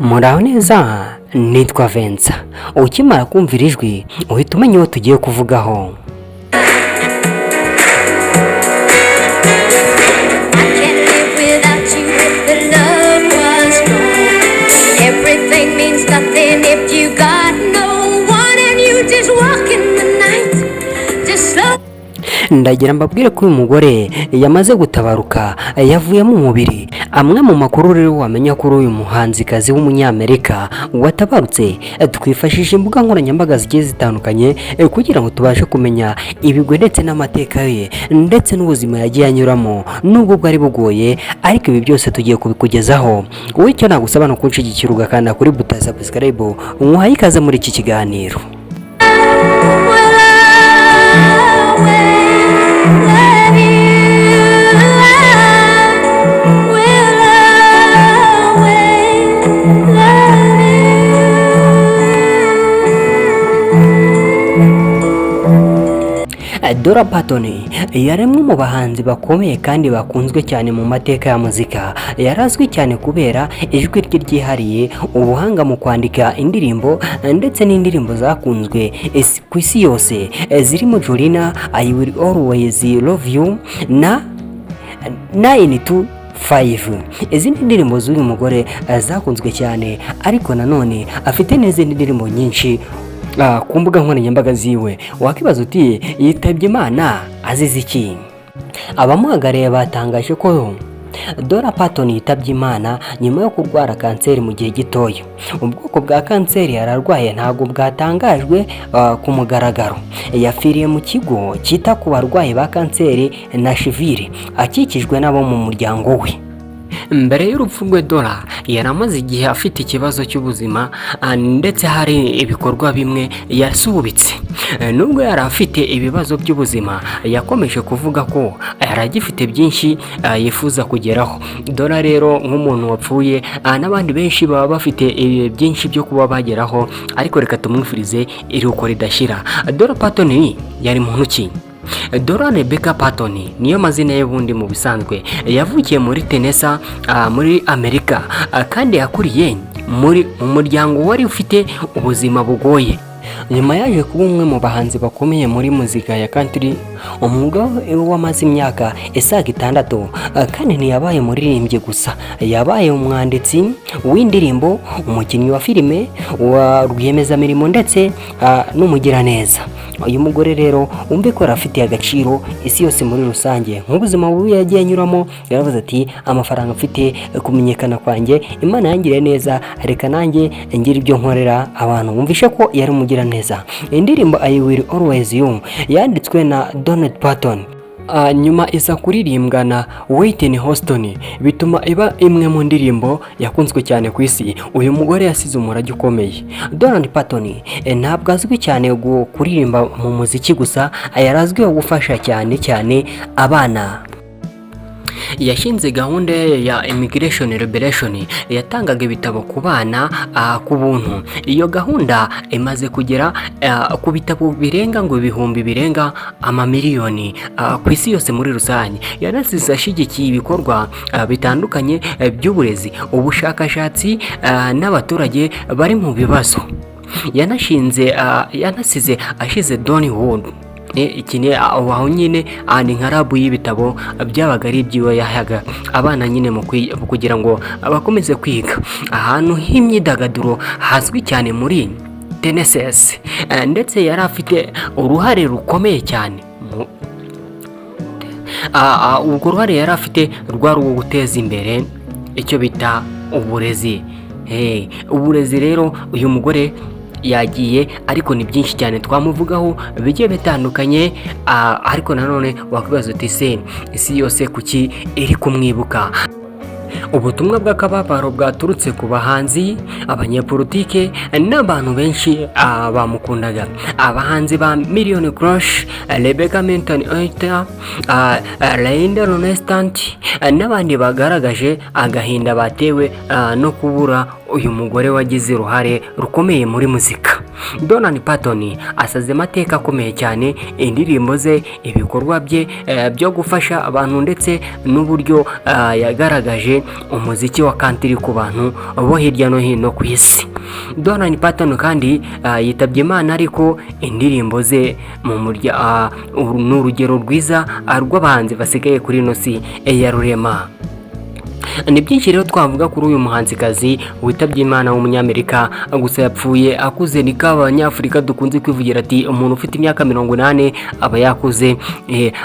Muraho neza nitwa Vincent. Ukimara kumvira ijwi uhita umenya uwo tugiye kuvugaho. Ndagira mbabwire ko uyu mugore yamaze gutabaruka yavuye mu mubiri. Amwe mu makuru rero wamenya kuri uyu muhanzikazi w'umunyamerika watabarutse, twifashishije imbuga nkoranyambaga zigiye zitandukanye kugira ngo tubashe kumenya ibigwi ndetse n'amateka ye ndetse n'ubuzima yagiye anyuramo nubwo bwari bugoye, ariko ibi byose tugiye kubikugezaho. Wowe icyo nagusaba ni ukunshigikira ugakanda kuri buto ya subscribe, umuhaye ikaze muri iki kiganiro. Dore Parton yaremwe mu bahanzi bakomeye kandi bakunzwe cyane mu mateka ya muzika. Yarazwi cyane kubera ijwi rye ryihariye, ubuhanga mu kwandika indirimbo ndetse n'indirimbo zakunzwe ku isi yose zirimo Jolina, I Will Always Love You na 925. Izindi ndirimbo z'uyu mugore zakunzwe cyane, ariko nanone afite n'izindi ndirimbo nyinshi ku mbuga nkoranyambaga ziwe. Wakibaza uti yitabye Imana azize iki? Abamuhagarariye batangaje ko Dore Parton yitabye Imana nyuma yo kurwara kanseri mu gihe gitoya. Ubwoko bwa kanseri yararwaye ntabwo bwatangajwe ku mugaragaro. Yafiriye mu kigo cyita ku barwayi ba kanseri na Shivire, akikijwe n'abo mu muryango we. Mbere y'urupfu rwe Dore yaramaze igihe afite ikibazo cy'ubuzima ndetse hari ibikorwa bimwe yasubitse. Nubwo yari afite ibibazo by'ubuzima, yakomeje kuvuga ko yaragifite byinshi yifuza kugeraho. Dore rero nk'umuntu wapfuye, n'abandi benshi baba bafite byinshi byo kuba bageraho, ariko reka tumwifurize iruhuko ridashira. Dore Parton yari muntu ki? Dore Rebecca Parton niyo mazina ye bundi mu bisanzwe. Yavukiye muri Tennessee muri Amerika, kandi yakuriye mu muryango wari ufite ubuzima bugoye. Nyuma yaje kuba umwe mu bahanzi bakomeye muri muzika ya country. Umwuga wamaze imyaka isaga 6, kandi ntiyabaye muririmbyi gusa, yabaye umwanditsi w'indirimbo, umukinnyi wa filime, wa rwiyemezamirimo ndetse n'umugiraneza. Uyu mugore rero umve ko afite agaciro isi yose muri rusange. Nk'ubuzima bubi yagiye anyuramo, yaravuze ati amafaranga mfite, kumenyekana kwanjye, Imana yangiriye neza, reka nanjye ngira ibyo nkorera abantu. Umvishe ko yari umugiraneza. Indirimbo I Will Always You yanditswe na Dore Parton, nyuma iza kuririmbwa na Whitney Houston, bituma iba imwe mu ndirimbo yakunzwe cyane ku isi. Uyu mugore yasize umurage ukomeye. Dore Parton ntabwo azwi cyane kuririmba mu muziki gusa, yarazwiho gufasha cyane abana. Yashinze gahunda ya Immigration Liberation, yatangaga ibitabo ku bana ku buntu. Iyo gahunda imaze kugera ku bitabo birenga ngo ibihumbi birenga amamiliyoni ku isi yose muri rusange. Yanasize ashyigikiye ibikorwa bitandukanye by'uburezi, ubushakashatsi n'abaturage bari mu bibazo. Yanasize ashize Dolly ikine aho nyine ni nka rabu y'ibitabo byabaga ari ibyiwe yahaga abana nyine mu kugira ngo bakomeze kwiga. Ahantu h'imyidagaduro hazwi cyane muri Tennessee, ndetse yari afite uruhare rukomeye cyane. Urwo ruhare yari afite rwari uwo guteza imbere icyo bita uburezi. Uburezi rero uyu mugore yagiye, ariko ni byinshi cyane twamuvugaho bigiye bitandukanye, ariko nanone wakwibaza uti isi yose kuki iri kumwibuka? Ubutumwa bw'akababaro bwaturutse ku bahanzi, abanyepolitike n'abantu benshi bamukundaga. Abahanzi ba Million Crush, Rebecca Menton Oita, Linda Ronstadt n'abandi bagaragaje agahinda batewe no kubura uyu mugore wagize uruhare rukomeye muri muzika. Parton asaze amateka akomeye cyane, indirimbo ze, ibikorwa bye byo gufasha abantu ndetse n'uburyo yagaragaje umuziki wa country ku bantu bo hirya no hino ku isi. Parton kandi yitabye Imana, ariko indirimbo ze ni urugero rwiza rw'abahanzi basigaye kuri ino si ya rurema. Ni byinshi rero twavuga kuri uyu muhanzikazi witabye Imana w'umunyamerika, gusa yapfuye akuze. Ni k'abanyafurika dukunze kwivugira ati umuntu ufite imyaka 80 aba yakuze,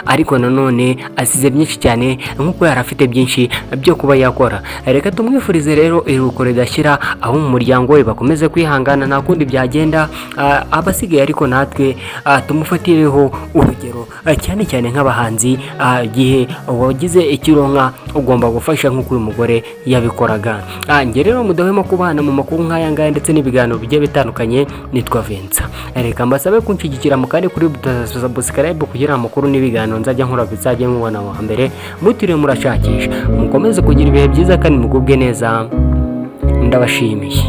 ariko nanone asize byinshi cyane nk'uko yari afite byinshi byo kuba yakora. Reka tumwifurize rero iruhuko ridashyira, aho mu muryango we bakomeze kwihangana, nta kundi byagenda. Abasigaye ariko natwe tumufatireho urugero, cyane cyane nk'abahanzi. Igihe wagize ikironka ugomba gufasha nk'uko uyu mugore yabikoraga. Njye rero mudahwema kubana mu makuru nk'aya ngaya ndetse n'ibiganiro bigiye bitandukanye. Nitwa Vincent. Reka mbasabe kunshyigikira mu kandi kuri subscribe kugira amakuru n'ibiganiro nzajya nkora bizajye mubona wa mbere, mutiriwe murashakisha. Mukomeze kugira ibihe byiza kandi mugubwe neza, ndabashimiye.